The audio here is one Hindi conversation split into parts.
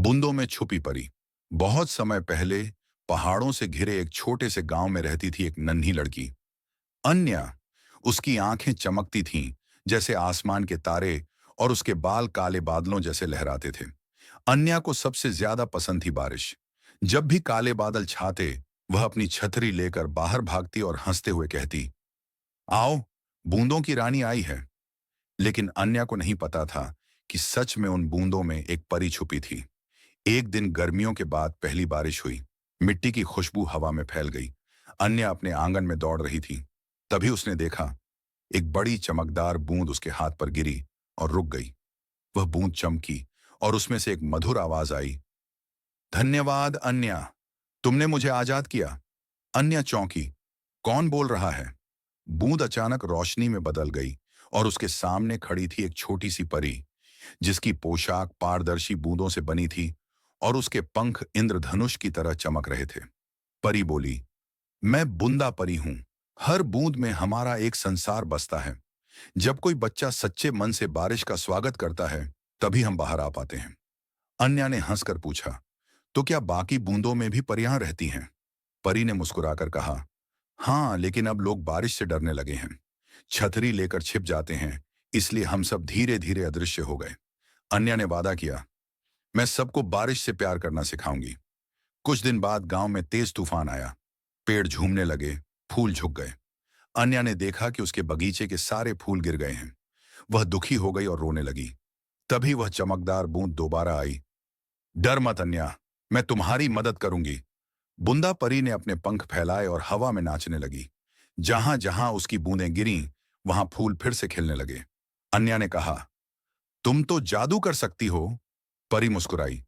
बूंदों में छुपी परी। बहुत समय पहले पहाड़ों से घिरे एक छोटे से गांव में रहती थी एक नन्ही लड़की, अन्या। उसकी आंखें चमकती थीं जैसे आसमान के तारे, और उसके बाल काले बादलों जैसे लहराते थे। अन्या को सबसे ज्यादा पसंद थी बारिश। जब भी काले बादल छाते, वह अपनी छतरी लेकर बाहर भागती और हंसते हुए कहती, आओ, बूंदों की रानी आई है। लेकिन अन्या को नहीं पता था कि सच में उन बूंदों में एक परी छुपी थी। एक दिन गर्मियों के बाद पहली बारिश हुई। मिट्टी की खुशबू हवा में फैल गई। अन्या अपने आंगन में दौड़ रही थी। तभी उसने देखा, एक बड़ी चमकदार बूंद उसके हाथ पर गिरी और रुक गई। वह बूंद चमकी और उसमें से एक मधुर आवाज आई, धन्यवाद अन्या, तुमने मुझे आजाद किया। अन्या चौंकी, कौन बोल रहा है? बूंद अचानक रोशनी में बदल गई और उसके सामने खड़ी थी एक छोटी सी परी, जिसकी पोशाक पारदर्शी बूंदों से बनी थी और उसके पंख इंद्रधनुष की तरह चमक रहे थे। परी बोली, मैं बूंदा परी हूं। हर बूंद में हमारा एक संसार बसता है। जब कोई बच्चा सच्चे मन से बारिश का स्वागत करता है, तभी हम बाहर आ पाते हैं। अन्या ने हंसकर पूछा, तो क्या बाकी बूंदों में भी परियां रहती हैं? परी ने मुस्कुराकर कहा, हाँ, लेकिन अब लोग बारिश से डरने लगे हैं। छतरी लेकर छिप जाते हैं, इसलिए हम सब धीरे धीरे अदृश्य हो गए। अन्या ने वादा किया, मैं सबको बारिश से प्यार करना सिखाऊंगी। कुछ दिन बाद गांव में तेज तूफान आया। पेड़ झूमने लगे, फूल झुक गए। अन्या ने देखा कि उसके बगीचे के सारे फूल गिर गए हैं। वह दुखी हो गई और रोने लगी। तभी वह चमकदार बूंद दोबारा आई। डर मत अन्या, मैं तुम्हारी मदद करूंगी। बुंदा परी ने अपने पंख फैलाए और हवा में नाचने लगी। जहां जहां उसकी बूंदें गिरीं, वहां फूल फिर से खिलने लगे। अन्या ने कहा, तुम तो जादू कर सकती हो। परी मुस्कुराई,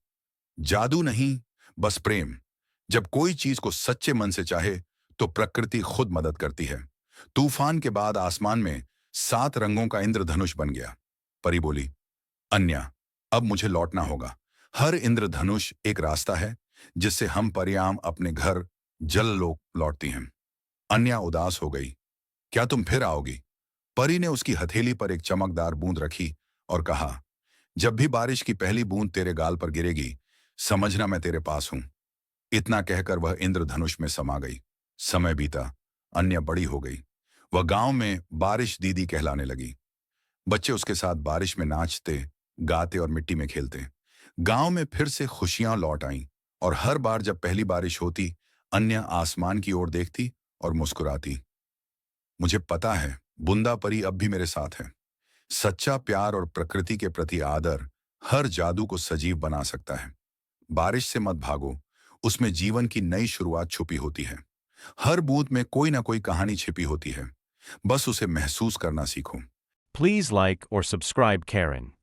जादू नहीं, बस प्रेम। जब कोई चीज को सच्चे मन से चाहे, तो प्रकृति खुद मदद करती है। तूफान के बाद आसमान में 7 रंगों का इंद्रधनुष बन गया। परी बोली, अन्या, अब मुझे लौटना होगा। हर इंद्रधनुष एक रास्ता है, जिससे हम परियां अपने घर जल लोक लौटती हैं। अन्या उदास हो गई। क्या तुम फिर आओगी? परी ने उसकी हथेली पर एक चमकदार बूंद रखी और कहा, जब भी बारिश की पहली बूंद तेरे गाल पर गिरेगी, समझना मैं तेरे पास हूं। इतना कहकर वह इंद्रधनुष में समा गई। समय बीता। अन्या बड़ी हो गई। वह गांव में बारिश दीदी कहलाने लगी। बच्चे उसके साथ बारिश में नाचते, गाते और मिट्टी में खेलते। गांव में फिर से खुशियां लौट आईं, और हर बार जब पहली बारिश होती, अन्या आसमान की ओर देखती और मुस्कुराती। मुझे पता है, बुंदा परी अब भी मेरे साथ है। सच्चा प्यार और प्रकृति के प्रति आदर हर जादू को सजीव बना सकता है। बारिश से मत भागो, उसमें जीवन की नई शुरुआत छुपी होती है। हर बूंद में कोई ना कोई कहानी छिपी होती है। बस उसे महसूस करना सीखो। Please like or subscribe Karen.